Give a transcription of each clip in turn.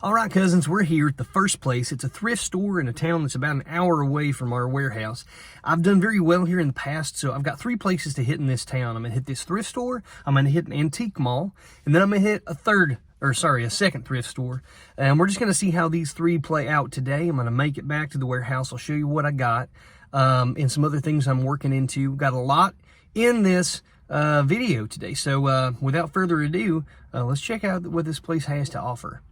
All right, cousins, we're here at the first place. It's a thrift store in a town that's about an hour away from our warehouse. I've done very well here in the past, so I've got 3 places to hit in this town. I'm going to hit this thrift store, I'm going to hit an antique mall, and then I'm going to hit a second thrift store. And we're just going to see how these 3 play out today. I'm going to make it back to the warehouse. I'll show you what I got and some other things I'm working into. Got a lot in this video today. So without further ado, let's check out what this place has to offer.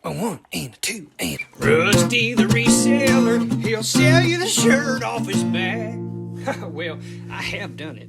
A 1 and a 2 and Rusty the reseller, he'll sell you the shirt off his back. Well, I have done it.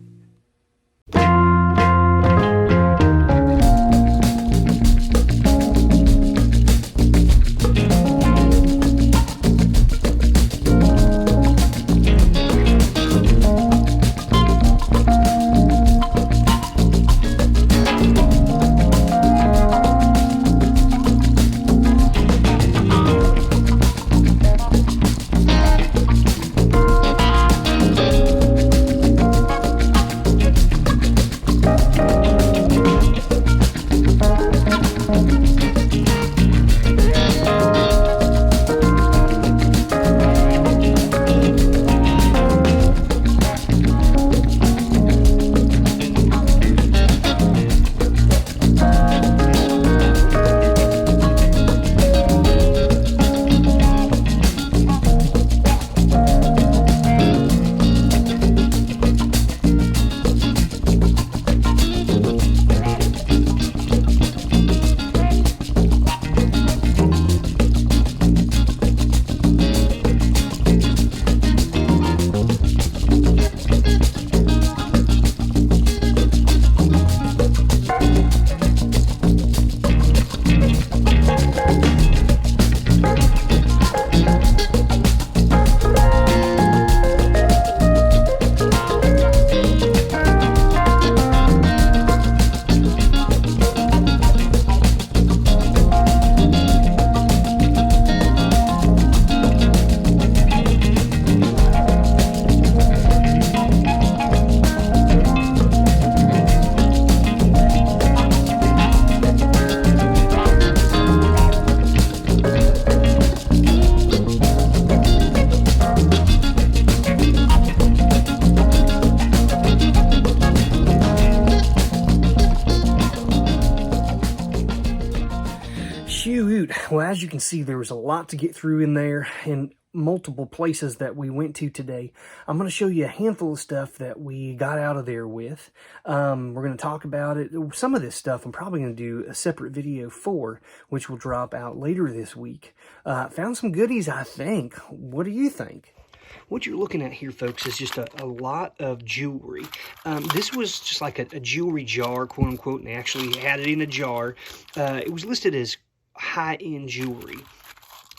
Well, as you can see, there was a lot to get through in there and multiple places that we went to today. I'm going to show you a handful of stuff that we got out of there with. We're going to talk about it. Some of this stuff I'm probably going to do a separate video for, which will drop out later this week. Found some goodies, I think. What do you think? What you're looking at here, folks, is just a lot of jewelry. This was just like a jewelry jar, quote unquote, and they actually had it in a jar. It was listed as high-end jewelry.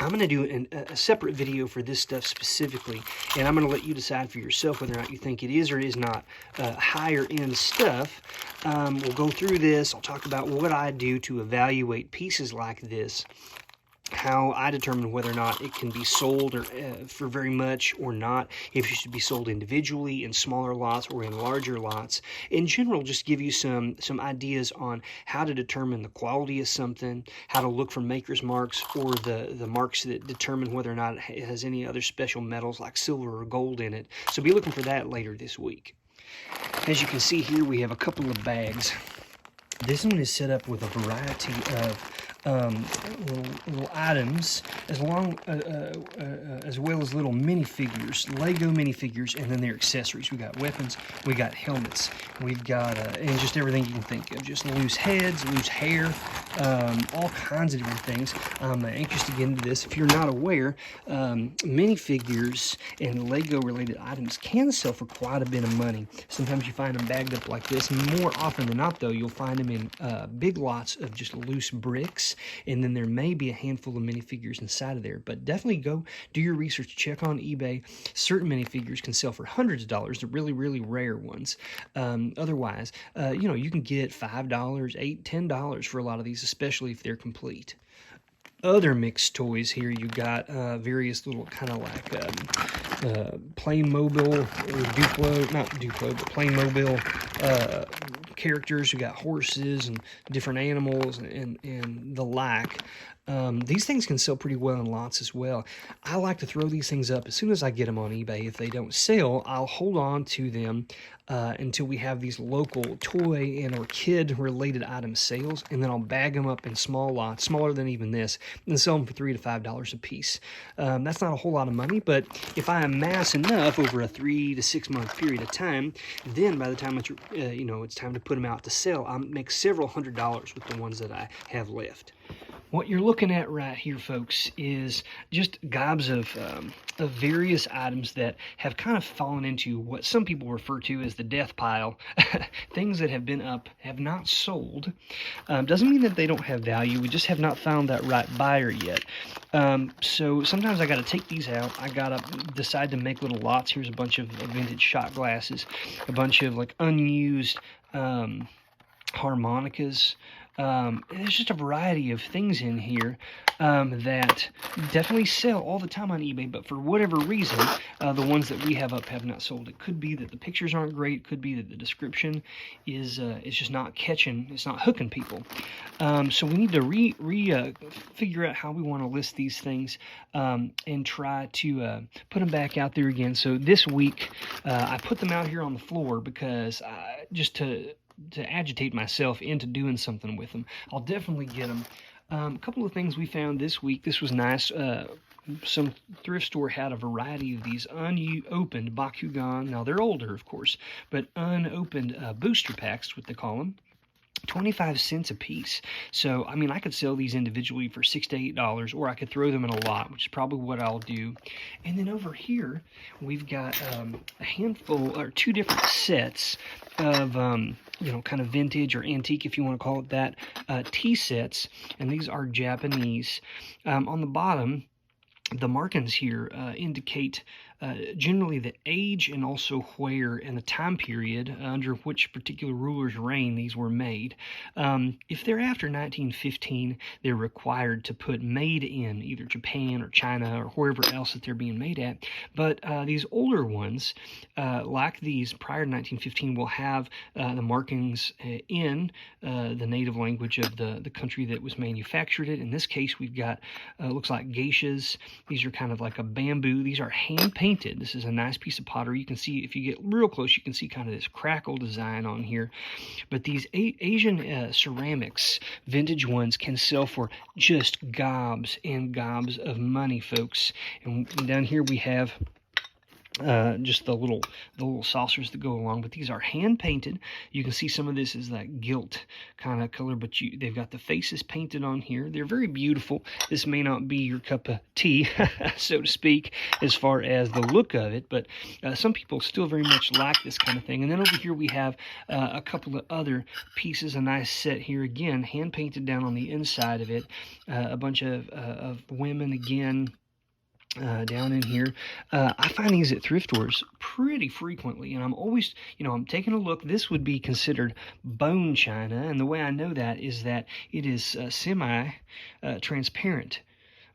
I'm going to do a separate video for this stuff specifically, and I'm going to let you decide for yourself whether or not you think it is or is not higher-end stuff. We'll go through this. I'll talk about what I do to evaluate pieces like this, how I determine whether or not it can be sold or for very much or not, if it should be sold individually in smaller lots or in larger lots. In general, just give you some ideas on how to determine the quality of something, how to look for maker's marks or the marks that determine whether or not it has any other special metals like silver or gold in it. So be looking for that later this week. As you can see here, we have a couple of bags. This one is set up with a variety of little items, as well as little minifigures, Lego minifigures, and then their accessories. We got weapons, we got helmets, we've got and just everything you can think of, just loose heads, loose hair, all kinds of different things. I'm anxious to get into this. If you're not aware, minifigures and Lego related items can sell for quite a bit of money. Sometimes you find them bagged up like this. More often than not, though, you'll find them in big lots of just loose bricks, and then there may be a handful of minifigures inside of there. But definitely go do your research, check on eBay. Certain minifigures can sell for hundreds of dollars, the really, really rare ones. Otherwise, you can get $5, $8, $10 for a lot of these, especially if they're complete. Other mixed toys here, you got various little kind of like Playmobil or Duplo, not Duplo, but Playmobil characters. We got horses and different animals and the like. These things can sell pretty well in lots as well. I like to throw these things up as soon as I get them on eBay. If they don't sell, I'll hold on to them until we have these local toy and or kid related item sales, and then I'll bag them up in small lots, smaller than even this, and sell them for $3 to $5 a piece. That's not a whole lot of money, but if I amass enough over a 3 to 6 month period of time, then by the time it's it's time to put them out to sell, I'll make several $100s with the ones that I have left. What you're looking at right here, folks, is just gobs of various items that have kind of fallen into what some people refer to as the death pile. Things that have been up, have not sold. Doesn't mean that they don't have value. We just have not found that right buyer yet. So sometimes I got to take these out. I got to decide to make little lots. Here's a bunch of vintage shot glasses, a bunch of like unused harmonicas. There's just a variety of things in here that definitely sell all the time on eBay, but for whatever reason, the ones that we have up have not sold. It could be that the pictures aren't great. It could be that the description is just not catching, it's not hooking people. So we need to figure out how we want to list these things and try to put them back out there again. So this week, I put them out here on the floor because just to agitate myself into doing something with them. I'll definitely get them. A couple of things we found this week. This was nice. Some thrift store had a variety of these unopened Bakugan. Now, they're older, of course, but unopened booster packs, what they call them. 25 cents a piece. So, I mean, I could sell these individually for $6 to $8, or I could throw them in a lot, which is probably what I'll do. And then over here, we've got a handful, or two different sets of, kind of vintage or antique, if you want to call it that, tea sets. And these are Japanese. On the bottom, the markings here indicate generally the age and also where and the time period under which particular ruler's reign these were made. If they're after 1915, they're required to put made in either Japan or China or wherever else that they're being made at. But these older ones, like these prior to 1915, will have the markings in the native language of the country that was manufactured it. In this case, we've got, looks like geishas. These are kind of like a bamboo. These are hand-painted. This is a nice piece of pottery. You can see, if you get real close, you can see kind of this crackle design on here. But these Asian ceramics, vintage ones, can sell for just gobs and gobs of money, folks. And down here we have just the little saucers that go along, but these are hand painted. You can see some of this is that gilt kind of color, but they've got the faces painted on here. They're very beautiful. This may not be your cup of tea, so to speak, as far as the look of it, but some people still very much like this kind of thing. And then over here we have a couple of other pieces, a nice set here, again, hand painted down on the inside of it. A bunch of women again. Down in here. I find these at thrift stores pretty frequently, and I'm always, I'm taking a look. This would be considered bone china, and the way I know that is that it is semi-transparent.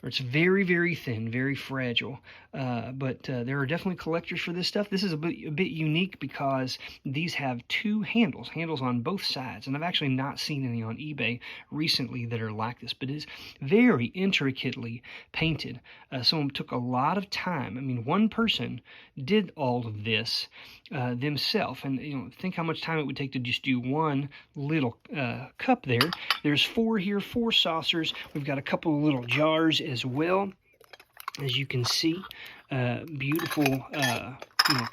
Or it's very, very thin, very fragile. But there are definitely collectors for this stuff. This is a bit unique because these have two handles on both sides. And I've actually not seen any on eBay recently that are like this. But it is very intricately painted. Someone took a lot of time. I mean, one person did all of this themselves. And, think how much time it would take to just do one little cup there. There's four here, 4 saucers. We've got a couple of little jars as well, as you can see. Beautiful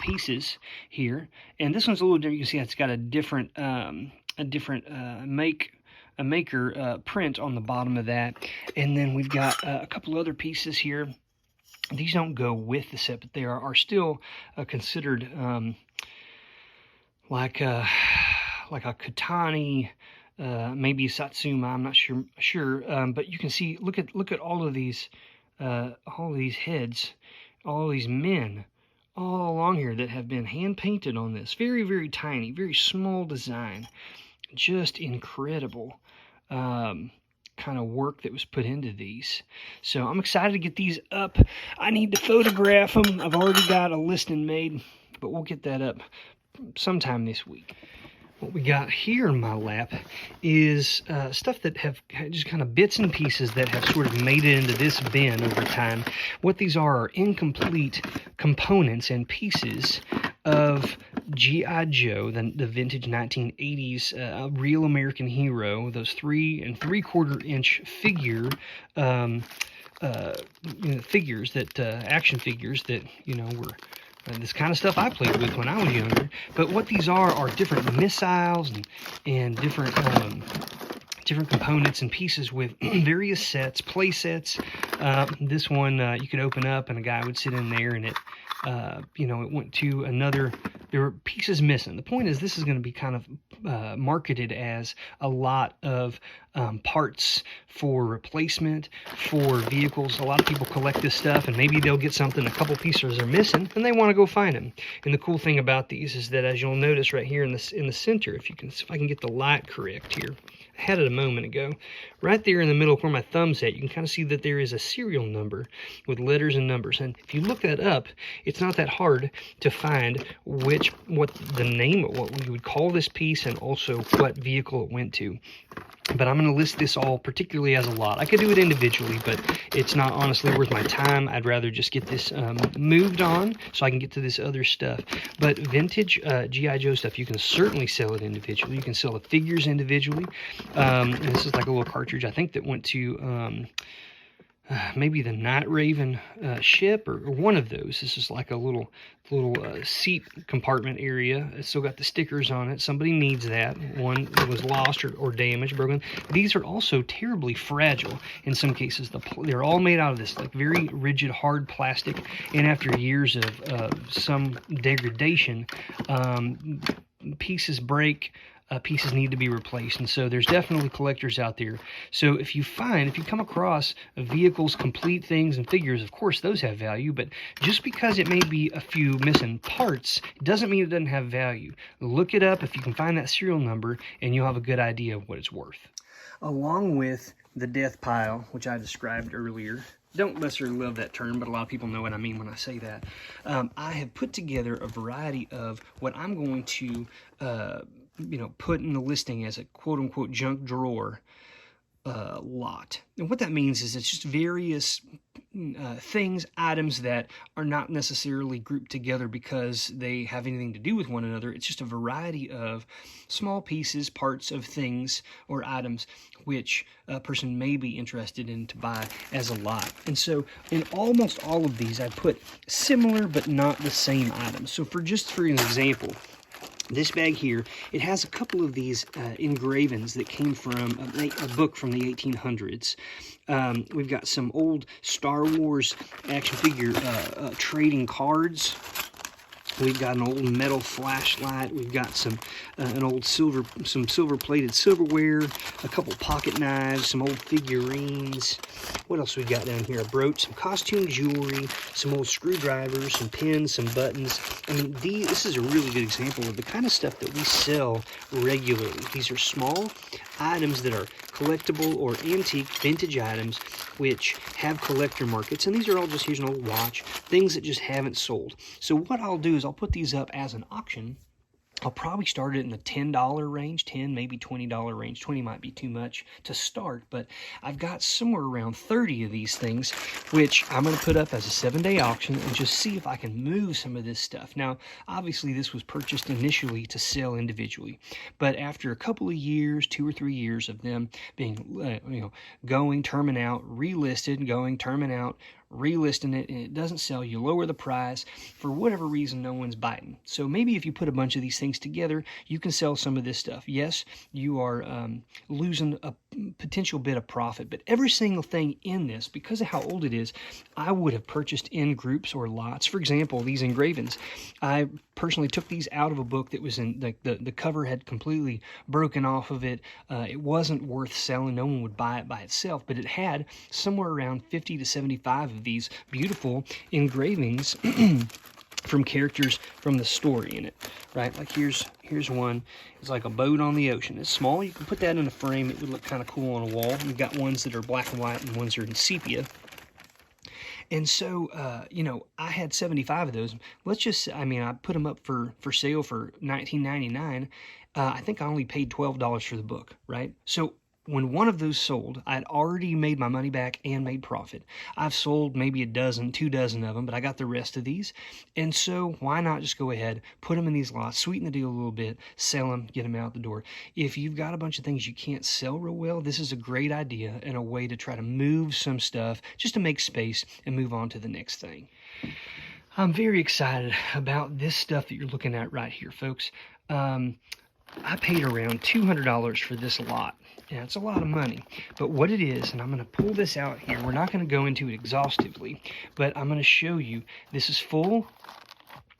pieces here, and this one's a little different. You can see it's got a different maker print on the bottom of that. And then we've got a couple other pieces here. These don't go with the set, but they are still considered like a katani. Maybe Satsuma, I'm not sure. But you can see, look at all of these heads, all of these men, all along here that have been hand painted on this. Very, very tiny, very small design, just incredible kind of work that was put into these. So I'm excited to get these up. I need to photograph them. I've already got a listing made, but we'll get that up sometime this week. What we got here in my lap is stuff that have just kind of bits and pieces that have sort of made it into this bin over time. What these are incomplete components and pieces of G.I. Joe, the vintage 1980s real American hero, those 3 3/4 inch figure figures that action figures that were this kind of stuff I played with when I was younger. But what these are different missiles and different different components and pieces with various sets, play sets. This one you could open up and a guy would sit in there, and it it went to another. There were pieces missing. The point is, this is going to be kind of marketed as a lot of parts for replacement for vehicles. A lot of people collect this stuff, and maybe they'll get something, a couple pieces are missing, and they want to go find them. And the cool thing about these is that, as you'll notice right here in the center, if I can get the light correct here, I had it a moment ago, right there in the middle where my thumb's at, you can kind of see that there is a serial number with letters and numbers. And if you look that up, it's not that hard to find what the name of what we would call this piece and also what vehicle it went to. But I'm going to list this all particularly as a lot. I could do it individually, but it's not honestly worth my time. I'd rather just get this moved on so I can get to this other stuff. But vintage G.I. Joe stuff, you can certainly sell it individually. You can sell the figures individually. And this is like a little cartridge, I think, that went to maybe the Night Raven ship or one of those. This is like a little seat compartment area. It's still got the stickers on it. Somebody needs that. One that was lost or damaged, broken. These are also terribly fragile in some cases. They're all made out of this like very rigid, hard plastic, and after years of some degradation, pieces break. Pieces need to be replaced, and so there's definitely collectors out there. So if you come across vehicles, complete things, and figures, of course those have value, but just because it may be a few missing parts doesn't mean it doesn't have value. Look it up if you can find that serial number, and you'll have a good idea of what it's worth. Along with the death pile, which I described earlier, don't necessarily love that term, but a lot of people know what I mean when I say that. I have put together a variety of what I'm going to put in the listing as a quote-unquote junk drawer lot. And what that means is it's just various things, items that are not necessarily grouped together because they have anything to do with one another. It's just a variety of small pieces, parts of things or items which a person may be interested in to buy as a lot. And so in almost all of these, I put similar but not the same items. So for an example, this bag here, it has a couple of these engravings that came from a book from the 1800s. We've got some old Star Wars action figure trading cards. We've got an old metal flashlight. We've got some silver-plated silverware, a couple pocket knives, some old figurines. What else we got down here? A brooch, some costume jewelry, some old screwdrivers, some pins, some buttons. I mean, this is a really good example of the kind of stuff that we sell regularly. These are small items that are collectible or antique vintage items which have collector markets, and these are all just, here's an old watch, things that just haven't sold. So what I'll do is I'll put these up as an auction. I'll probably start it in the $10 range, $10, maybe $20 range. 20 might be too much to start, but I've got somewhere around 30 of these things, which I'm going to put up as a 7-day auction and just see if I can move some of this stuff. Now, obviously, this was purchased initially to sell individually, but after a couple of years, 2 or 3 years of them being, going, terming out, relisted, going, terming out, relisting it, and it doesn't sell, you lower the price. For whatever reason, no one's biting. So maybe if you put a bunch of these things together, you can sell some of this stuff. Yes, you are losing a potential bit of profit, but every single thing in this, because of how old it is, I would have purchased in groups or lots. For example, these engravings, I personally took these out of a book that was in the cover had completely broken off of it. It wasn't worth selling. No one would buy it by itself, but it had somewhere around 50 to 75 of these beautiful engravings from characters from the story in it, right? Like here's one. It's like a boat on the ocean. It's small. You can put that in a frame. It would look kind of cool on a wall. We've got ones that are black and white and ones that are in sepia. And so, I had 75 of those. Let's just, I put them up for sale for $19.99. I think I only paid $12 for the book, right? So when one of those sold, I'd already made my money back and made profit. I've sold maybe a dozen, 2 dozen of them, but I got the rest of these. And so why not just go ahead, put them in these lots, sweeten the deal a little bit, sell them, get them out the door. If you've got a bunch of things you can't sell real well, this is a great idea and a way to try to move some stuff just to make space and move on to the next thing. I'm very excited about this stuff that you're looking at right here, folks. I paid around $200 for this lot. Yeah, it's a lot of money. But what it is, and I'm going to pull this out here. We're not going to go into it exhaustively, but I'm going to show you. This is full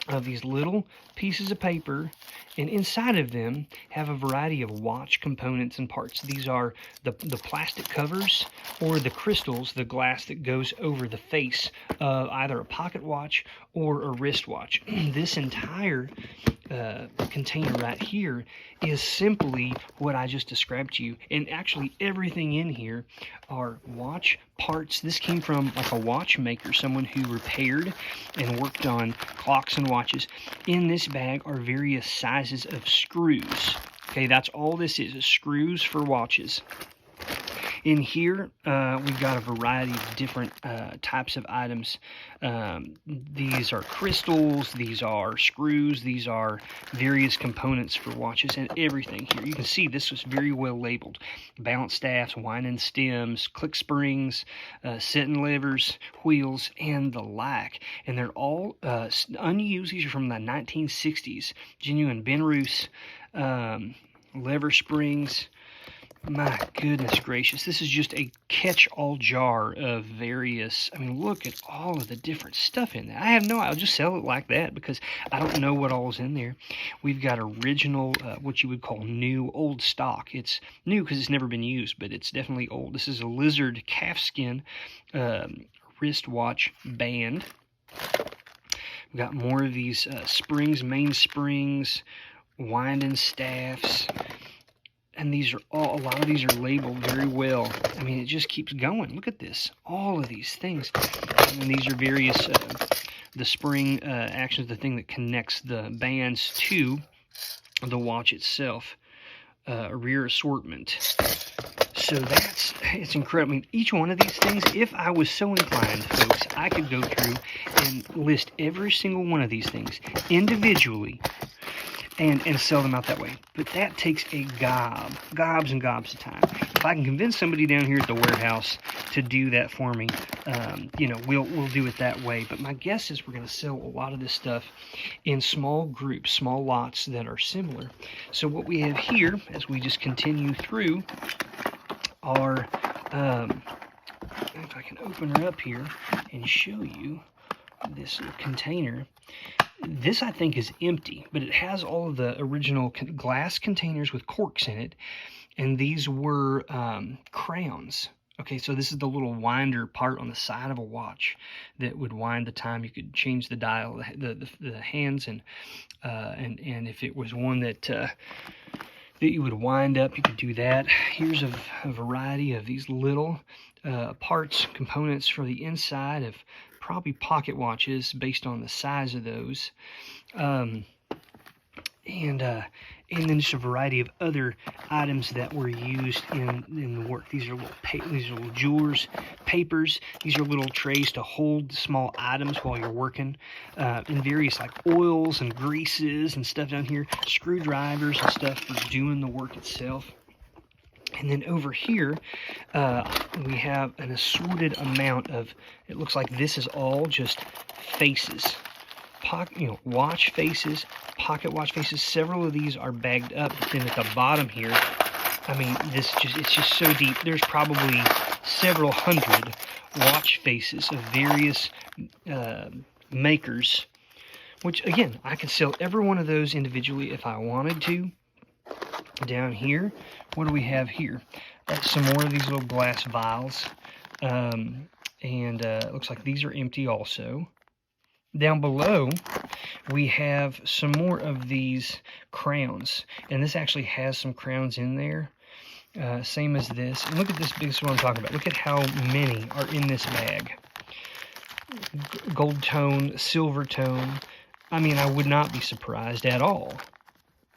of these little pieces of paper, and inside of them have a variety of watch components and parts. These are the plastic covers or the crystals, the glass that goes over the face of either a pocket watch or a wristwatch. This entire container right here is simply what I just described to you, and actually everything in here are watch parts. This came from like a watchmaker, someone who repaired and worked on clocks and watches. In this bag are various sizes of screws. Okay, that's all this is screws for watches. In here, we've got a variety of different types of items. These are crystals, these are screws, these are various components for watches, and everything here. You can see this was very well labeled. Balance staffs, winding stems, click springs, setting levers, wheels, and the like. And they're all unused. These are from the 1960s. Genuine Benrus lever springs. My goodness gracious, this is just a catch-all jar of various, I mean, look at all of the different stuff in there. I have no, I'll just sell it like that because I don't know what all is in there. We've got original, what you would call new, old stock. It's new because it's never been used, but it's definitely old. This is a lizard calfskin wristwatch band. We've got more of these springs, main springs, winding staffs. And these are all, a lot of these are labeled very well. I mean, it just keeps going. Look at this. All of these things. And these are various, the spring actions, the thing that connects the bands to the watch itself. Rear assortment. So it's incredible. I mean, each one of these things, if I was so inclined, folks, I could go through and list every single one of these things individually and sell them out that way. But that takes a gobs and gobs of time. If I can convince somebody down here at the warehouse to do that for me, you know, we'll do it that way. But my guess is we're going to sell a lot of this stuff in small groups, small lots that are similar. So what we have here, as we just continue through, are, if I can open her up here and show you this little container. This, I think, is empty, but it has all of the original glass containers with corks in it, and these were crowns. Okay, so this is the little winder part on the side of a watch that would wind the time. You could change the dial, the hands, and if it was one that you would wind up, you could do that. Here's a variety of these little parts, components for the inside of probably pocket watches based on the size of those, and then just a variety of other items that were used in the work. These are little jewelers, papers. These are little trays to hold small items while you're working, and various like oils and greases and stuff down here, screwdrivers and stuff for doing the work itself. And then over here, we have an assorted amount of, it looks like this is all just faces. Watch faces, pocket watch faces. Several of these are bagged up. But then at the bottom here, I mean, it's just so deep. There's probably several hundred watch faces of various makers, which, again, I could sell every one of those individually if I wanted to. Down here, what do we have here? Some more of these little glass vials, and it looks like these are empty also. Down below, we have some more of these crowns, and this actually has some crowns in there, same as this. And look at this, this is what I'm talking about. Look at how many are in this bag. Gold tone, silver tone. I mean, I would not be surprised at all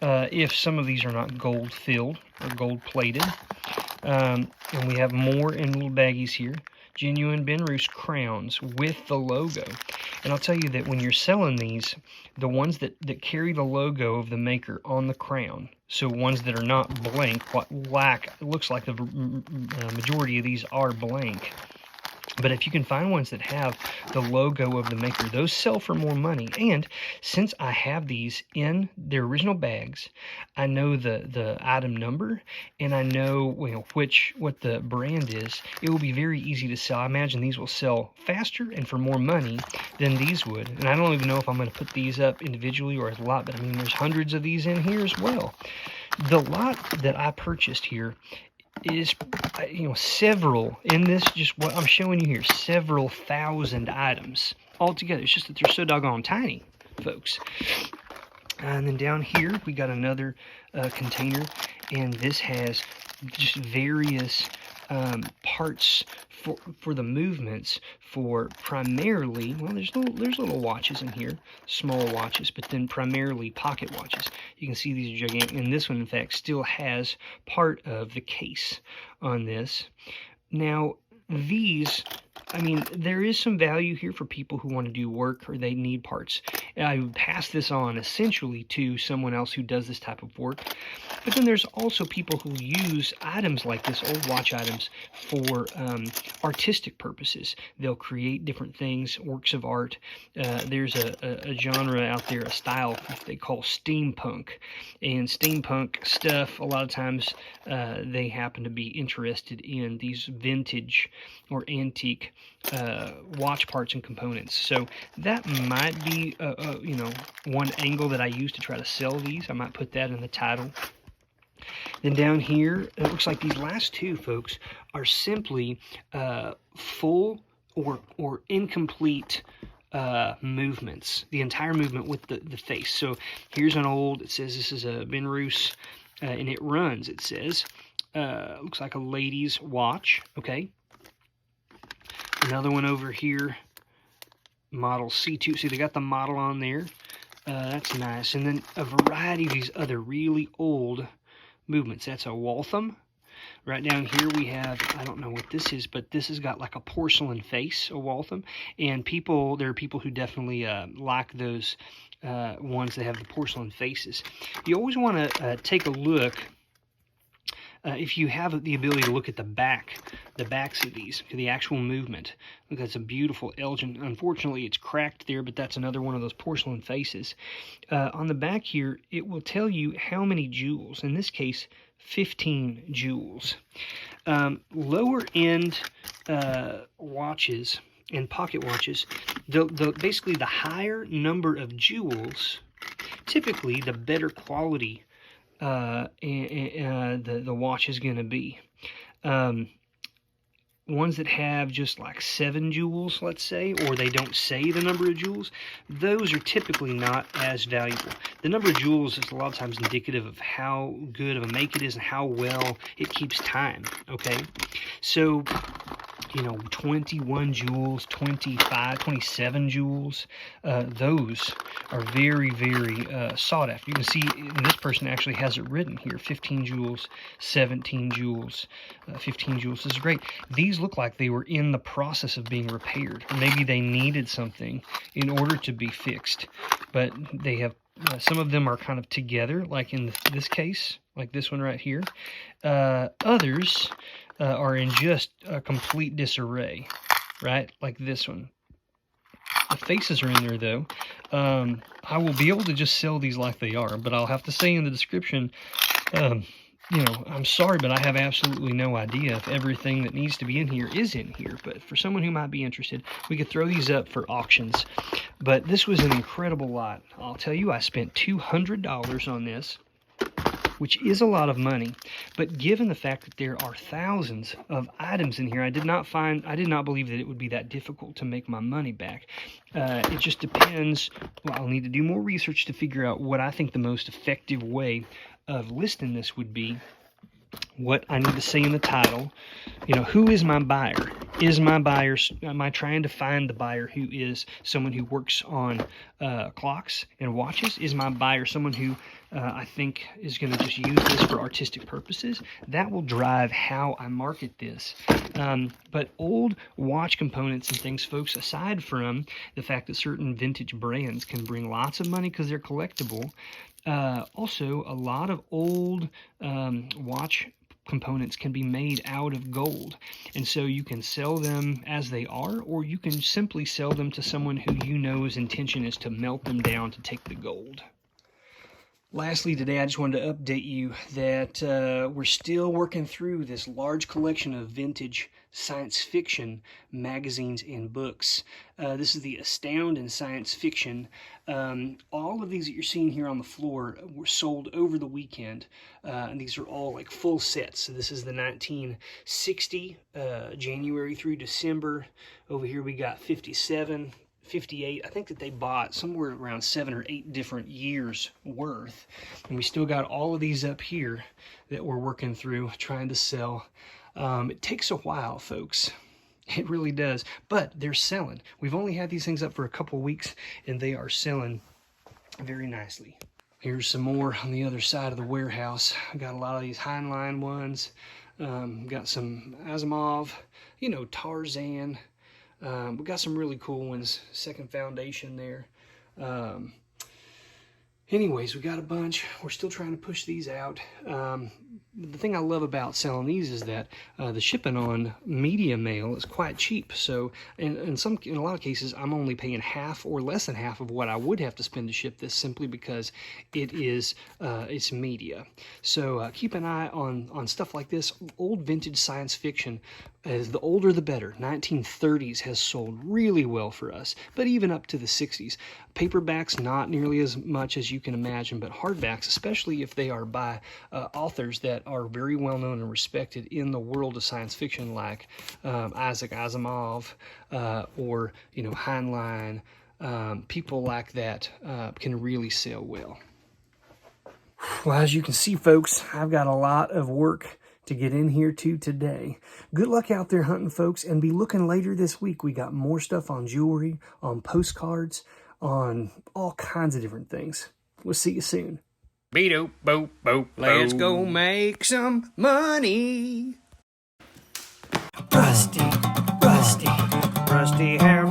if some of these are not gold filled or gold plated. And we have more in little baggies here. Genuine Ben Roos crowns with the logo. And I'll tell you that when you're selling these, the ones that carry the logo of the maker on the crown, so ones that are not blank, it looks like the majority of these are blank. But if you can find ones that have the logo of the maker, those sell for more money. And since I have these in their original bags, I know the item number, and I know, what the brand is. It will be very easy to sell. I imagine these will sell faster and for more money than these would. And I don't even know if I'm going to put these up individually or as a lot, but I mean, there's hundreds of these in here as well. The lot that I purchased here is, several, in this, just what I'm showing you here, several thousand items altogether. It's just that they're so doggone tiny, folks. And then down here, we got another container, and this has just various parts for the movements, for primarily, well, there's little watches in here, small watches, but then primarily pocket watches. You can see these are gigantic, and this one, in fact, still has part of the case on this. Now, these, I mean, there is some value here for people who want to do work or they need parts. I would pass this on essentially to someone else who does this type of work. But then there's also people who use items like this, old watch items, for artistic purposes. They'll create different things, works of art. There's a genre out there, a style they call steampunk. And steampunk stuff, a lot of times they happen to be interested in these vintage or antique watch parts and components. So that might be one angle that I use to try to sell these. I might put that in the title. Then down here, it looks like these last two, folks, are simply full or incomplete movements, the entire movement with the face. So here's an old, it says this is a Ben Roos, and it runs, it says, looks like a lady's watch, okay? Another one over here, model C2. See, they got the model on there. That's nice. And then a variety of these other really old movements. That's a Waltham. Right down here we have, I don't know what this is, but this has got like a porcelain face, a Waltham. And there are people who definitely like those ones that have the porcelain faces. You always want to take a look. If you have the ability to look at the backs of these, the actual movement. Look, that's a beautiful Elgin. Unfortunately, it's cracked there, but that's another one of those porcelain faces. On the back here, it will tell you how many jewels. In this case, 15 jewels. Lower end watches and pocket watches, basically the higher number of jewels, typically the better quality the watch is going to be. Ones that have just like 7 jewels, let's say, or they don't say the number of jewels, those are typically not as valuable. The number of jewels is a lot of times indicative of how good of a make it is and how well it keeps time, okay? So, 21 jewels, 25, 27 jewels, those are very, very sought after. You can see this person actually has it written here, 15 jewels, 17 jewels, 15 jewels. This is great. These look like they were in the process of being repaired. Or maybe they needed something in order to be fixed, but they have, some of them are kind of together, like in this case, like this one right here. Others are in just a complete disarray, right? Like this one. The faces are in there, though. I will be able to just sell these like they are, but I'll have to say in the description, I'm sorry, but I have absolutely no idea if everything that needs to be in here is in here. But for someone who might be interested, we could throw these up for auctions. But this was an incredible lot. I'll tell you, I spent $200 on this, which is a lot of money. But given the fact that there are thousands of items in here, I did not believe that it would be that difficult to make my money back. It just depends. Well, I'll need to do more research to figure out what I think the most effective way of listing this would be. What I need to say in the title, who is my buyer? is my buyer, am I trying to find the buyer who is someone who works on clocks and watches? Is my buyer someone who I think is going to just use this for artistic purposes? That will drive how I market this. But old watch components and things, folks, aside from the fact that certain vintage brands can bring lots of money because they're collectible, also a lot of old watch components can be made out of gold, and so you can sell them as they are, or you can simply sell them to someone who you know's intention is to melt them down to take the gold. Lastly, today I just wanted to update you that we're still working through this large collection of vintage science fiction magazines and books. This is the Astound in Science Fiction. All of these that you're seeing here on the floor were sold over the weekend, and these are all like full sets. So this is the 1960 January through December. Over here we got 57. 58. I think that they bought somewhere around 7 or 8 different years worth, and we still got all of these up here that we're working through trying to sell. It takes a while, folks. It really does, but they're selling. We've only had these things up for a couple weeks, and they are selling very nicely. Here's some more on the other side of the warehouse. I got a lot of these Heinlein ones. Got some Asimov, you know, Tarzan. We got some really cool ones. Second Foundation there. Anyways, we got a bunch. We're still trying to push these out. The thing I love about selling these is that the shipping on media mail is quite cheap. So in a lot of cases, I'm only paying half or less than half of what I would have to spend to ship this, simply because it is it's media. So keep an eye on stuff like this. Old vintage science fiction, as the older the better. 1930s has sold really well for us, but even up to the 60s. Paperbacks, not nearly as much as you can imagine, but hardbacks, especially if they are by authors that are very well known and respected in the world of science fiction, like Isaac Asimov or, you know, Heinlein. People like that can really sell well. Well, as you can see, folks, I've got a lot of work to get in here to today. Good luck out there hunting, folks, and be looking later this week. We got more stuff on jewelry, on postcards, on all kinds of different things. We'll see you soon. Beep, boop, boop, let's go make some money. Rusty hair.